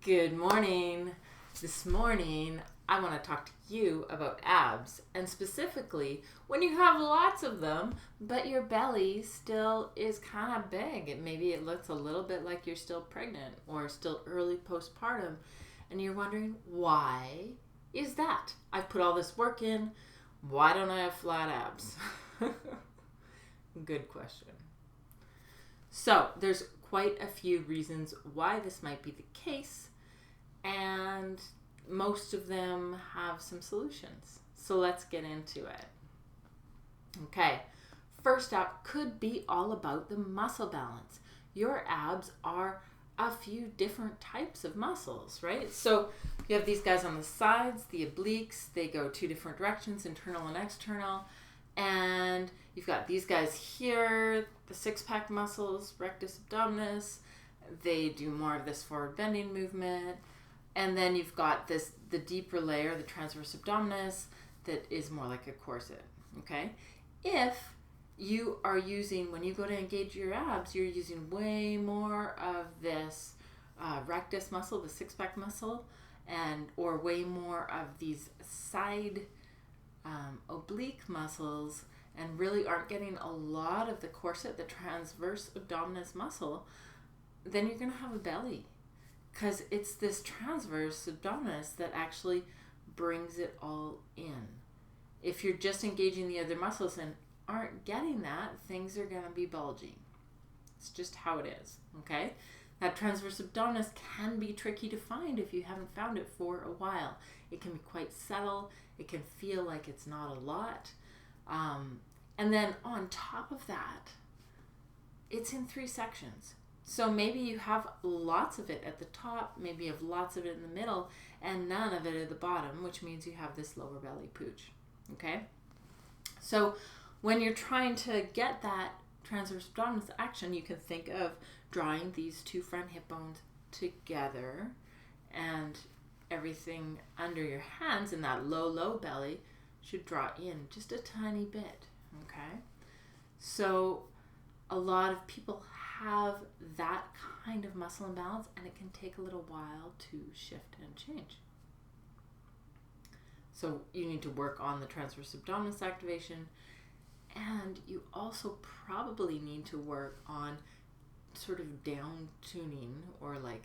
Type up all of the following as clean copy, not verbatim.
Good morning. This morning, I want to talk to you about abs, and specifically when you have lots of them, but your belly still is kind of big. Maybe it looks a little bit like you're still pregnant or still early postpartum, and you're wondering, why is that? I've put all this work in. Why don't I have flat abs? Good question. So, there's quite a few reasons why this might be the case, and most of them have some solutions. So let's get into it. Okay, first up could be all about the muscle balance. Your abs are a few different types of muscles, right? So you have these guys on the sides, the obliques, they go two different directions, internal and external. And you've got these guys here, the six-pack muscles, rectus abdominis. They do more of this forward bending movement. And then you've got the deeper layer, the transverse abdominis, that is more like a corset, okay? If you are using, when you go to engage your abs, you're using way more of this rectus muscle, the six-pack muscle, or way more of these side oblique muscles, and really aren't getting a lot of the corset, the transverse abdominis muscle, then you're going to have a belly, because it's this transverse abdominis that actually brings it all in. If you're just engaging the other muscles and aren't getting that, things are going to be bulging. It's just how it is, okay? That transverse abdominis can be tricky to find if you haven't found it for a while. It can be quite subtle. It can feel like it's not a lot. And then on top of that, it's in three sections. So maybe you have lots of it at the top, maybe you have lots of it in the middle, and none of it at the bottom, which means you have this lower belly pooch, okay? So when you're trying to get that transverse abdominis action, you can think of drawing these two front hip bones together, and everything under your hands in that low belly should draw in just a tiny bit, okay? So a lot of people have that kind of muscle imbalance, and it can take a little while to shift and change. So you need to work on the transverse abdominis activation, and you also probably need to work on sort of down tuning or like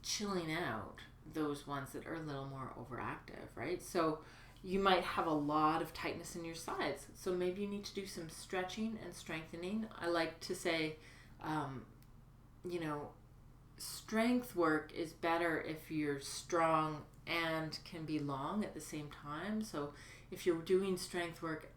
chilling out those ones that are a little more overactive, right? So you might have a lot of tightness in your sides. So maybe you need to do some stretching and strengthening. I like to say, strength work is better if you're strong and can be long at the same time. So if you're doing strength work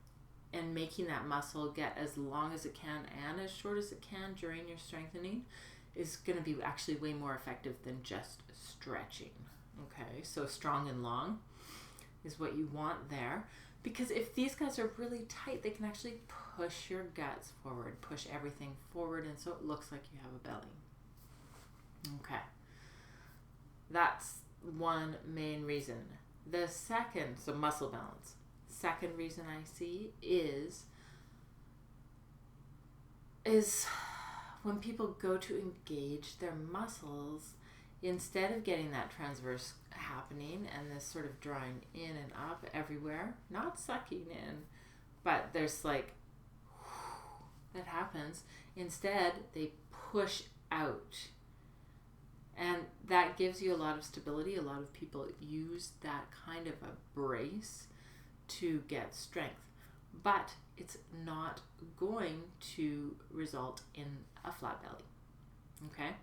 and making that muscle get as long as it can and as short as it can during your strengthening, is going to be actually way more effective than just stretching. Okay, so strong and long is what you want there, because if these guys are really tight, they can actually push your guts forward, push everything forward, and so it looks like you have a belly. Okay, that's one main reason. The second, so muscle balance. Second reason I see is when people go to engage their muscles, instead of getting that transverse happening and this sort of drawing in and up everywhere, not sucking in, but there's like that happens. Instead, they push out, and that gives you a lot of stability. A lot of people use that kind of a brace to get strength, but it's not going to result in a flat belly, okay?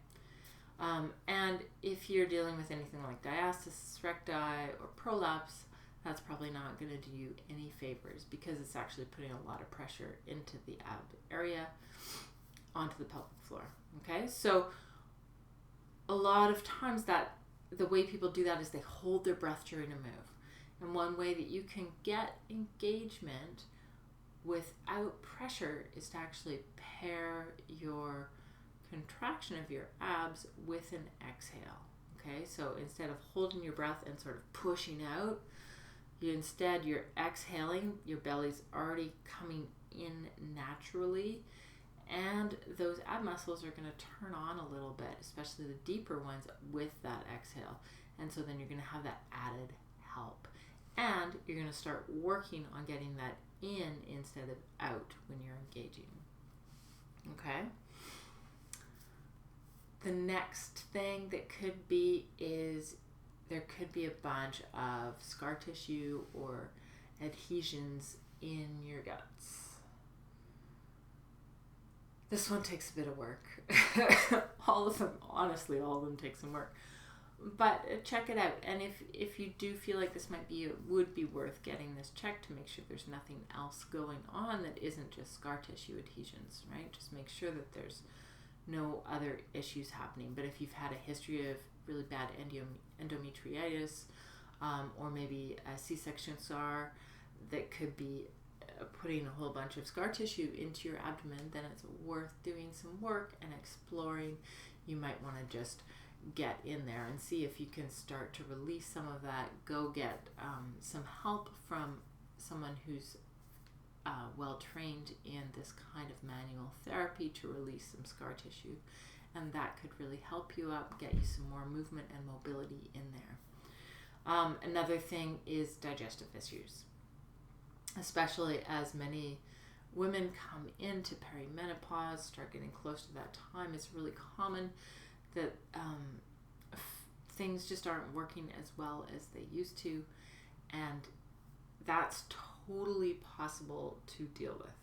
And if you're dealing with anything like diastasis recti or prolapse, that's probably not going to do you any favors, because it's actually putting a lot of pressure into the ab area onto the pelvic floor, okay? So a lot of times that the way people do that is they hold their breath during a move. And one way that you can get engagement without pressure is to actually pair your contraction of your abs with an exhale. Okay, so instead of holding your breath and sort of pushing out, you're exhaling, your belly's already coming in naturally, And those ab muscles are going to turn on a little bit, especially the deeper ones with that exhale. And so then you're going to have that added help. And you're going to start working on getting that in instead of out when you're engaging. Okay? The next thing that could be is there could be a bunch of scar tissue or adhesions in your guts. This one takes a bit of work. All of them take some work. But check it out. And if you do feel like this would be worth getting this checked to make sure there's nothing else going on that isn't just scar tissue adhesions, right? Just make sure that there's no other issues happening. But if you've had a history of really bad endometritis, or maybe a C-section scar that could be putting a whole bunch of scar tissue into your abdomen, then it's worth doing some work and exploring. You might want to just get in there and see if you can start to release some of that. Go get some help from someone who's well trained in this kind of manual therapy to release some scar tissue, and that could really help you up, get you some more movement and mobility in there. Another thing is digestive issues, especially as many women come into perimenopause, start getting close to that time. It's really common that things just aren't working as well as they used to, and that's totally possible to deal with.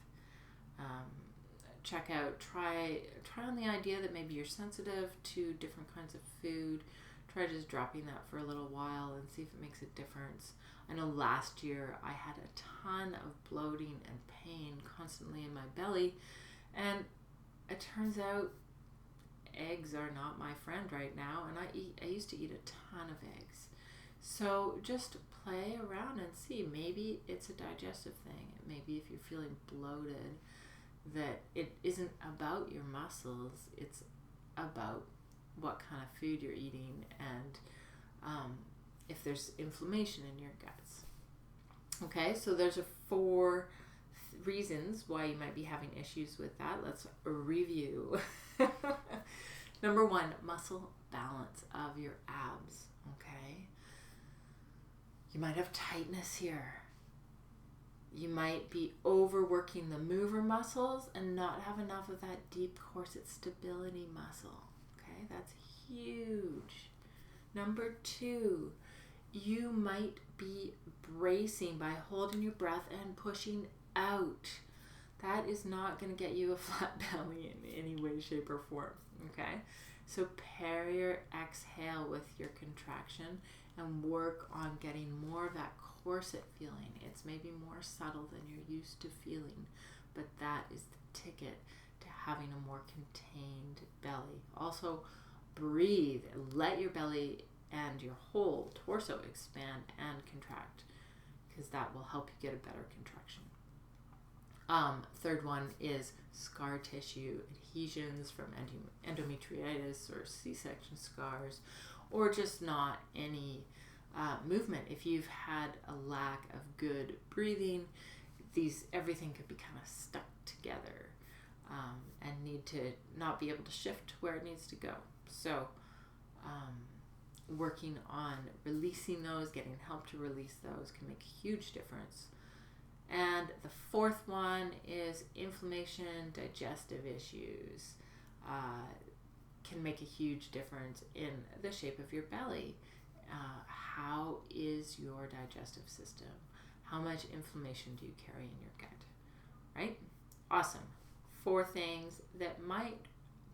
Try on the idea that maybe you're sensitive to different kinds of food. Try just dropping that for a little while and see if it makes a difference. I know last year I had a ton of bloating and pain constantly in my belly, and it turns out eggs are not my friend right now, and I used to eat a ton of eggs. So just play around and see. Maybe it's a digestive thing. Maybe if you're feeling bloated, that it isn't about your muscles, it's about what kind of food you're eating and if there's inflammation in your guts. Okay, so there's 4 reasons why you might be having issues with that. Let's review. Number 1, muscle balance of your abs. Okay, you might have tightness here. You might be overworking the mover muscles and not have enough of that deep corset stability muscle. Okay, that's huge. Number 2, you might be bracing by holding your breath and pushing out. That is not going to get you a flat belly in any way, shape, or form. Okay, so pair your exhale with your contraction and work on getting more of that corset feeling. It's maybe more subtle than you're used to feeling, but that is the ticket to having a more contained belly. Also, breathe and let your belly and your whole torso expand and contract, because that will help you get a better contraction. Third one is scar tissue adhesions from endometritis or C-section scars, or just not any movement. If you've had a lack of good breathing, everything could be kind of stuck together and need to not be able to shift where it needs to go. So working on releasing those, getting help to release those can make a huge difference. And the 4th one is inflammation, digestive issues can make a huge difference in the shape of your belly. How is your digestive system? How much inflammation do you carry in your gut? Right? Awesome. 4 things that might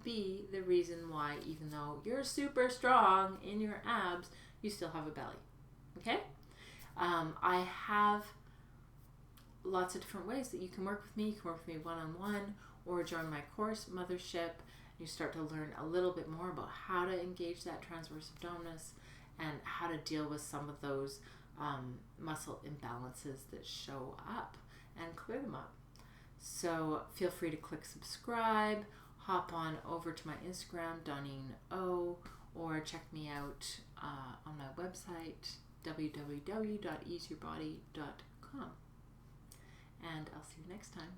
be the reason why, even though you're super strong in your abs, you still have a belly. Okay? I have lots of different ways that you can work with me. You can work with me one-on-one or join my course, Mothership. You start to learn a little bit more about how to engage that transverse abdominis and how to deal with some of those muscle imbalances that show up and clear them up. So feel free to click subscribe, hop on over to my Instagram, DawneenO, or check me out on my website, www.easeyourbody.com. And I'll see you next time.